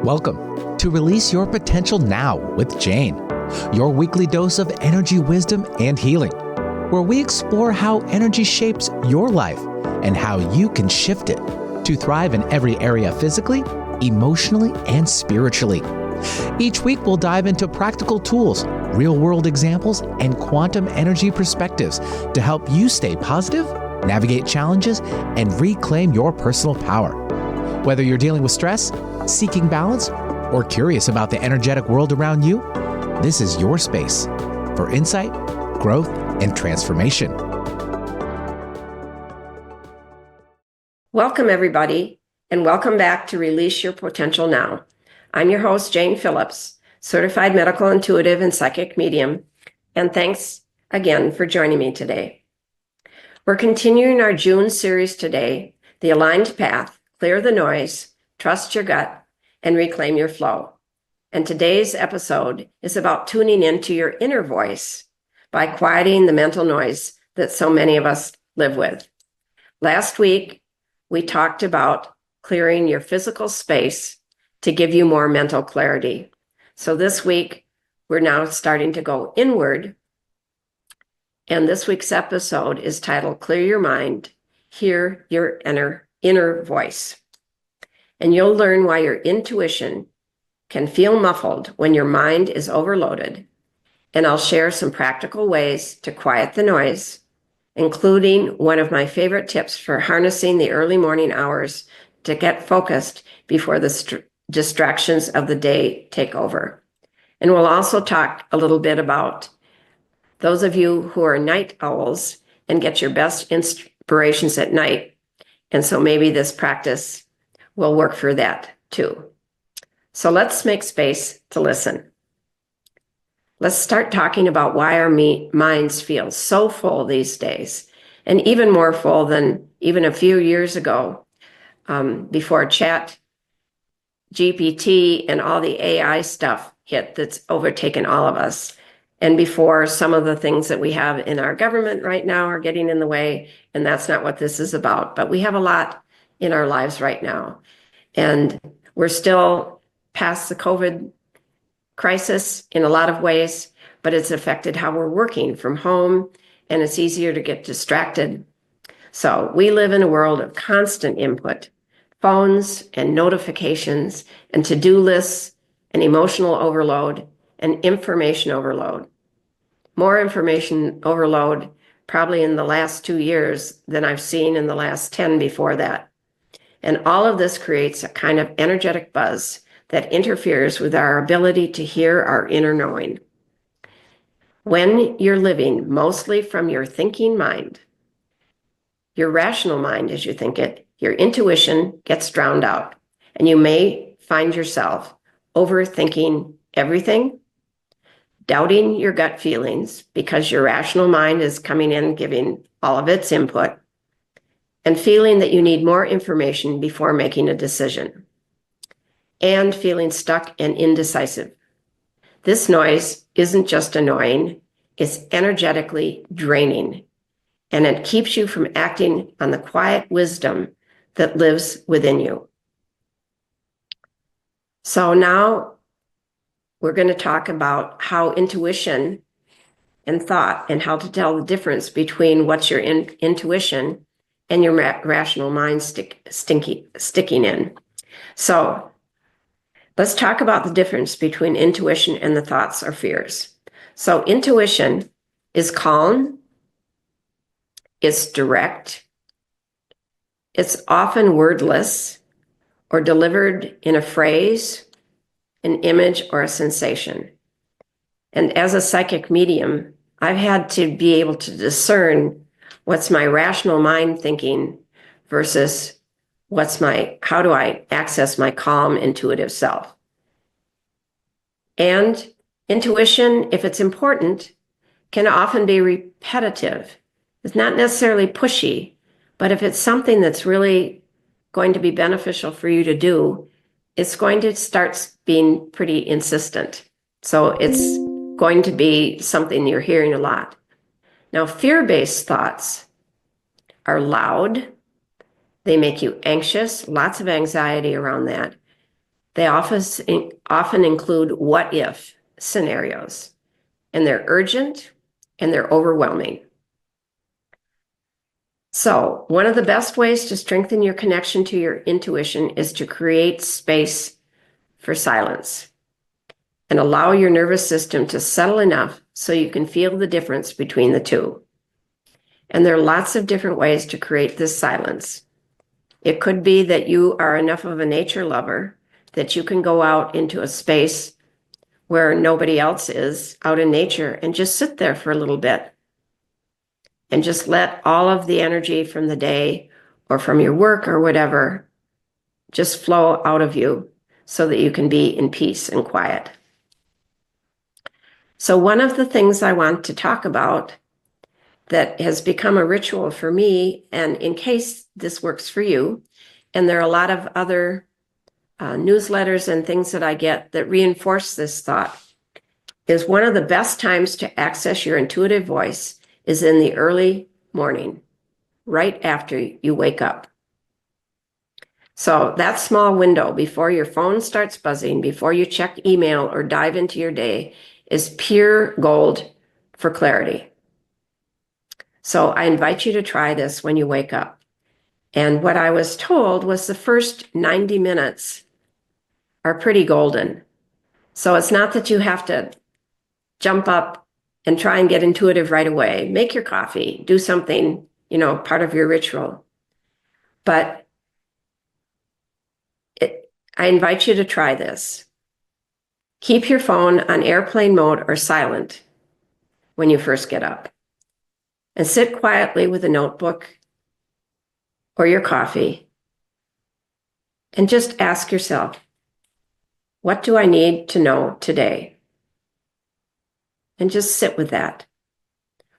Welcome to Release Your Potential Now with Jane, your weekly dose of energy, wisdom, and healing, where we explore how energy shapes your life and how you can shift it to thrive in every area physically, emotionally, and spiritually. Each week, we'll dive into practical tools, real-world examples, and quantum energy perspectives to help you stay positive, navigate challenges, and reclaim your personal power. Whether you're dealing with stress, seeking balance, or curious about the energetic world around you, this is your space for insight, growth, and transformation. Welcome, everybody, and welcome back to Release Your Potential Now. I'm your host, Jane Phillips, certified medical intuitive and psychic medium, and thanks again for joining me today. We're continuing our June series today, The Aligned Path, Clear the Noise, Trust Your Gut, and Reclaim Your Flow. And today's episode is about tuning into your inner voice by quieting the mental noise that so many of us live with. Last week, we talked about clearing your physical space to give you more mental clarity. So this week, we're now starting to go inward. And this week's episode is titled Clear Your Mind, Hear Your Inner Voice. And you'll learn why your intuition can feel muffled when your mind is overloaded. And I'll share some practical ways to quiet the noise, including one of my favorite tips for harnessing the early morning hours to get focused before the distractions of the day take over. And we'll also talk a little bit about those of you who are night owls and get your best inspirations at night. And so maybe this practice will work for that too. So let's make space to listen. Let's start talking about why our minds feel so full these days, and even more full than even a few years ago, before Chat GPT and all the AI stuff hit that's overtaken all of us. And before some of the things that we have in our government right now are getting in the way, and that's not what this is about. But we have a lot in our lives right now. And we're still past the COVID crisis in a lot of ways, but it's affected how we're working from home, and it's easier to get distracted. So we live in a world of constant input, phones and notifications and to-do lists and emotional overload and information overload. More information overload probably in the last 2 years than I've seen in the last 10 before that. And all of this creates a kind of energetic buzz that interferes with our ability to hear our inner knowing. When you're living mostly from your thinking mind, your rational mind as you think it, your intuition gets drowned out, and you may find yourself overthinking everything, doubting your gut feelings because your rational mind is coming in giving all of its input, and feeling that you need more information before making a decision, and feeling stuck and indecisive. This noise isn't just annoying, it's energetically draining, and it keeps you from acting on the quiet wisdom that lives within you. So now we're going to talk about how intuition and thought, and how to tell the difference between what's your intuition and your rational mind sticking in. So let's talk about the difference between intuition and the thoughts or fears. So intuition is calm, it's direct, it's often wordless or delivered in a phrase, an image, or a sensation. And as a psychic medium, I've had to be able to discern what's my rational mind thinking versus how do I access my calm, intuitive self. And intuition, if it's important, can often be repetitive. It's not necessarily pushy, but if it's something that's really going to be beneficial for you to do, it's going to start being pretty insistent. So it's going to be something you're hearing a lot. Now, fear-based thoughts are loud. They make you anxious, lots of anxiety around that. They often include what if scenarios, and they're urgent and they're overwhelming. So, one of the best ways to strengthen your connection to your intuition is to create space for silence and allow your nervous system to settle enough so you can feel the difference between the two. And there are lots of different ways to create this silence. It could be that you are enough of a nature lover that you can go out into a space where nobody else is, out in nature, and just sit there for a little bit and just let all of the energy from the day or from your work or whatever just flow out of you so that you can be in peace and quiet. So one of the things I want to talk about that has become a ritual for me, and in case this works for you, and there are a lot of other newsletters and things that I get that reinforce this thought, is one of the best times to access your intuitive voice is in the early morning, right after you wake up. So that small window before your phone starts buzzing, before you check email or dive into your day, is pure gold for clarity. So I invite you to try this when you wake up. And what I was told was the first 90 minutes are pretty golden. So it's not that you have to jump up and try and get intuitive right away. Make your coffee, do something, part of your ritual. But I invite you to try this. Keep your phone on airplane mode or silent when you first get up. And sit quietly with a notebook or your coffee and just ask yourself, what do I need to know today? And just sit with that.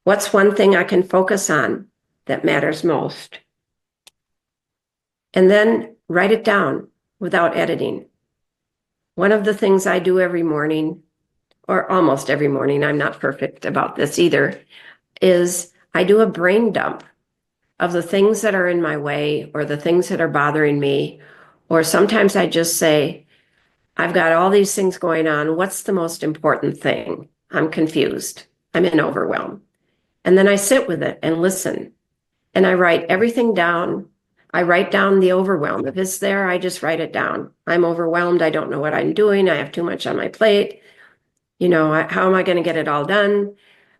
What's one thing I can focus on that matters most? And then write it down without editing. One of the things I do every morning, or almost every morning, I'm not perfect about this either, is I do a brain dump of the things that are in my way or the things that are bothering me. Or sometimes I just say, I've got all these things going on. What's the most important thing? I'm confused. I'm in overwhelm. And then I sit with it and listen. And I write everything down. I write down the overwhelm. If it's there, I just write it down. I'm overwhelmed. I don't know what I'm doing. I have too much on my plate. How am I going to get it all done?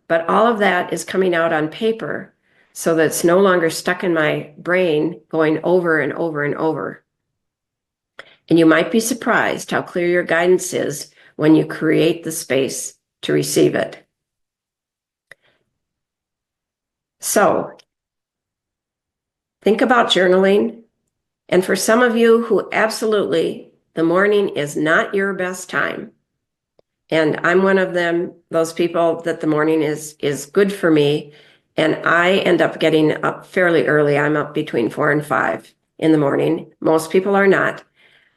But all of that is coming out on paper so that it's no longer stuck in my brain going over and over and over. And you might be surprised how clear your guidance is when you create the space to receive it. So think about journaling. And for some of you who absolutely, the morning is not your best time. And I'm one of them, those people that the morning is good for me. And I end up getting up fairly early. I'm up between 4 and 5 in the morning. Most people are not,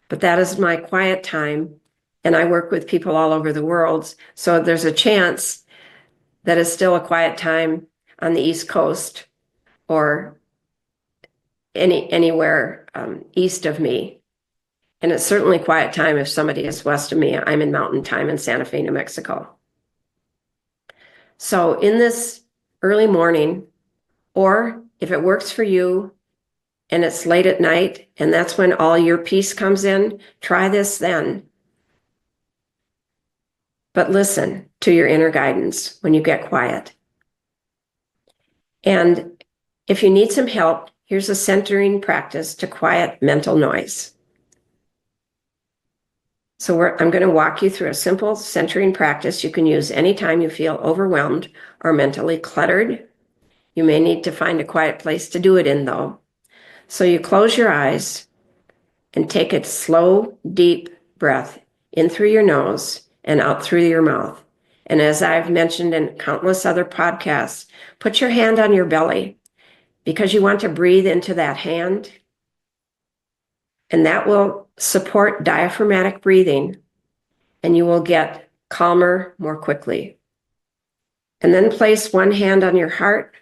but that is my quiet time. And I work with people all over the world. So there's a chance that it's still a quiet time on the East Coast or anywhere east of me. And it's certainly quiet time if somebody is west of me. I'm in mountain time in Santa Fe, New Mexico. So in this early morning, or if it works for you and it's late at night and that's when all your peace comes in, try this then. But listen to your inner guidance when you get quiet. And if you need some help, here's a centering practice to quiet mental noise. So I'm going to walk you through a simple centering practice you can use anytime you feel overwhelmed or mentally cluttered. You may need to find a quiet place to do it in, though. So you close your eyes and take a slow, deep breath in through your nose and out through your mouth. And as I've mentioned in countless other podcasts, put your hand on your belly because you want to breathe into that hand. And that will support diaphragmatic breathing, and you will get calmer more quickly. And then place one hand on your heart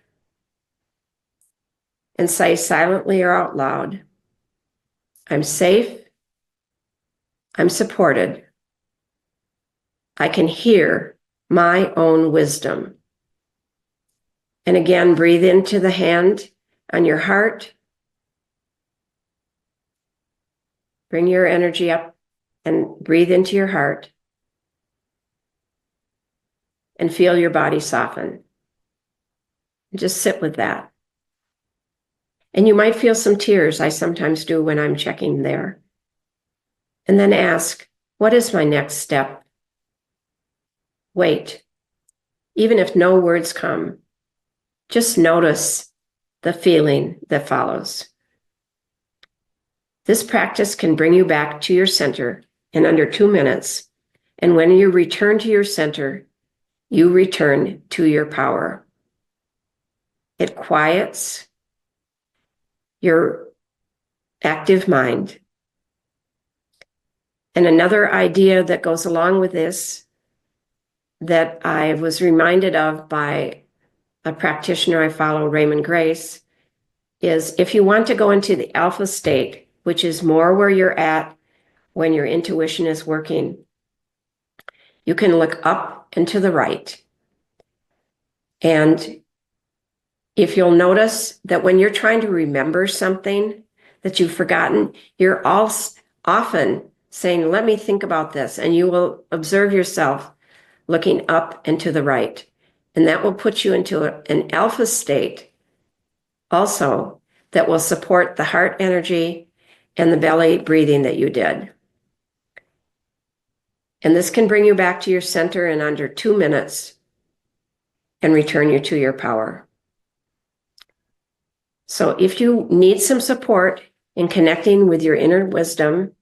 and say silently or out loud, I'm safe, I'm supported. I can hear my own wisdom. And again, breathe into the hand on your heart. Bring your energy up and breathe into your heart. And feel your body soften. And just sit with that. And you might feel some tears. I sometimes do when I'm checking there. And then ask, what is my next step? Wait. Even if no words come, just notice the feeling that follows. This practice can bring you back to your center in under 2 minutes. And when you return to your center, you return to your power. It quiets your active mind. And another idea that goes along with this that I was reminded of by a practitioner I follow, Raymond Grace, is if you want to go into the alpha state, which is more where you're at when your intuition is working, you can look up and to the right. And if you'll notice that when you're trying to remember something that you've forgotten, you're all often saying, let me think about this. And you will observe yourself looking up and to the right. And that will put you into an alpha state also that will support the heart energy and the belly breathing that you did. And this can bring you back to your center in under 2 minutes and return you to your power. So if you need some support in connecting with your inner wisdom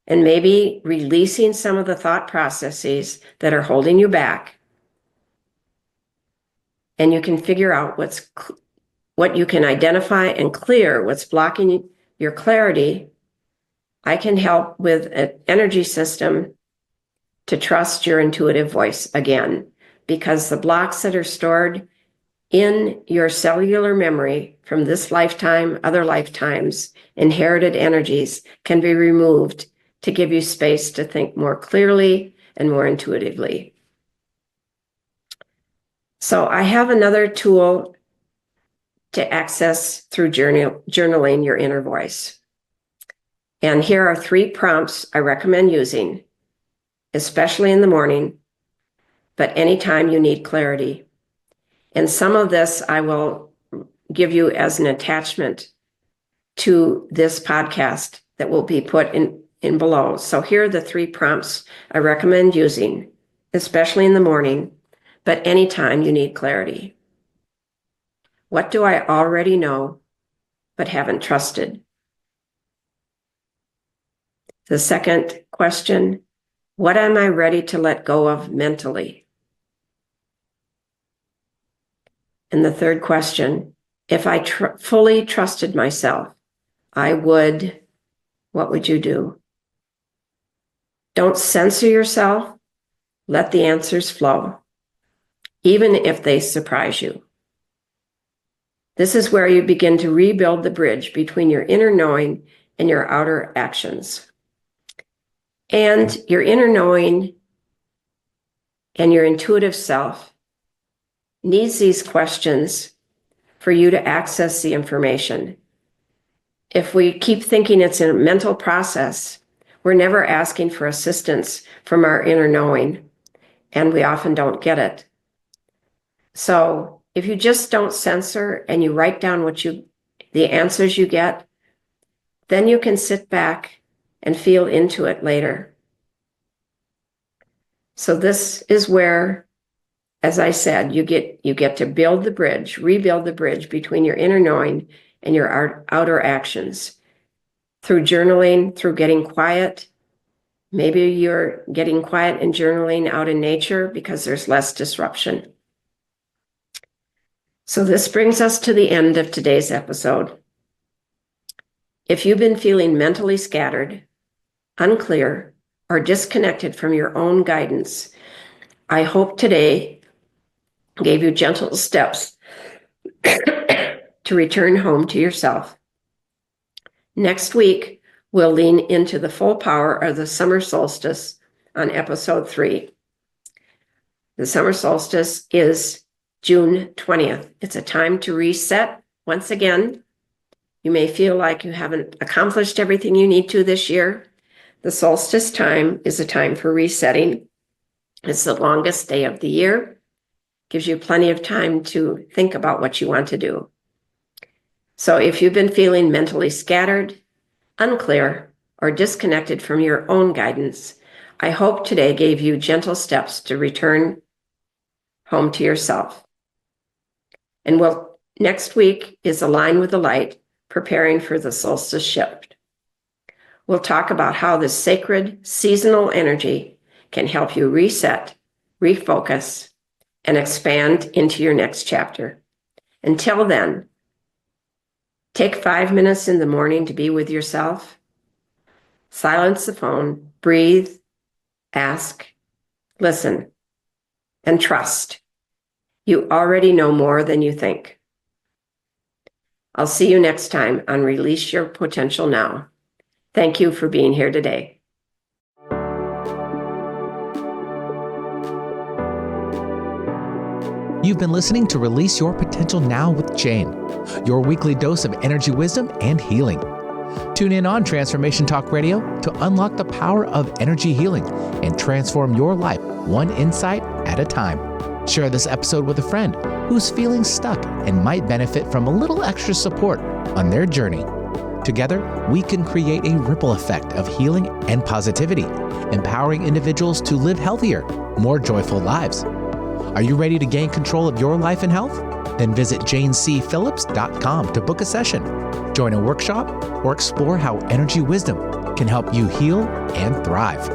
and maybe releasing some of the thought processes that are holding you back, and you can figure out what you can identify and clear what's blocking your clarity, I can help with an energy system to trust your intuitive voice again, because the blocks that are stored in your cellular memory from this lifetime, other lifetimes, inherited energies can be removed to give you space to think more clearly and more intuitively. So I have another tool to access through journaling your inner voice. And here are 3 prompts I recommend using, especially in the morning, but anytime you need clarity. And some of this I will give you as an attachment to this podcast that will be put in below. So here are the 3 prompts I recommend using, especially in the morning, but anytime you need clarity. What do I already know but haven't trusted? The second question, what am I ready to let go of mentally? And the third question, if I fully trusted myself, I would, what would you do? Don't censor yourself. Let the answers flow, even if they surprise you. This is where you begin to rebuild the bridge between your inner knowing and your outer actions. And your inner knowing and your intuitive self needs these questions for you to access the information. If we keep thinking it's a mental process, we're never asking for assistance from our inner knowing, and we often don't get it. So if you just don't censor and you write down the answers you get, then you can sit back and feel into it later. So this is where, as I said, you get to build the bridge, rebuild the bridge between your inner knowing and your outer actions through journaling, through getting quiet. Maybe you're getting quiet and journaling out in nature because there's less disruption. So this brings us to the end of today's episode. If you've been feeling mentally scattered, unclear, or disconnected from your own guidance, I hope today gave you gentle steps to return home to yourself. Next week, we'll lean into the full power of the summer solstice on episode 3. The summer solstice is June 20th. It's a time to reset once again. You may feel like you haven't accomplished everything you need to this year. The solstice time is a time for resetting. It's the longest day of the year. Gives you plenty of time to think about what you want to do. So if you've been feeling mentally scattered, unclear, or disconnected from your own guidance, I hope today gave you gentle steps to return home to yourself. And next week is Align with the Light, preparing for the solstice shift. We'll talk about how this sacred seasonal energy can help you reset, refocus, and expand into your next chapter. Until then, take 5 minutes in the morning to be with yourself. Silence the phone, breathe, ask, listen, and trust. You already know more than you think. I'll see you next time on Release Your Potential Now. Thank you for being here today. You've been listening to Release Your Potential Now with Jane, your weekly dose of energy wisdom and healing. Tune in on Transformation Talk Radio to unlock the power of energy healing and transform your life one insight at a time. Share this episode with a friend who's feeling stuck and might benefit from a little extra support on their journey. Together, we can create a ripple effect of healing and positivity, empowering individuals to live healthier, more joyful lives. Are you ready to gain control of your life and health? Then visit janecphillips.com to book a session, join a workshop, or explore how energy wisdom can help you heal and thrive.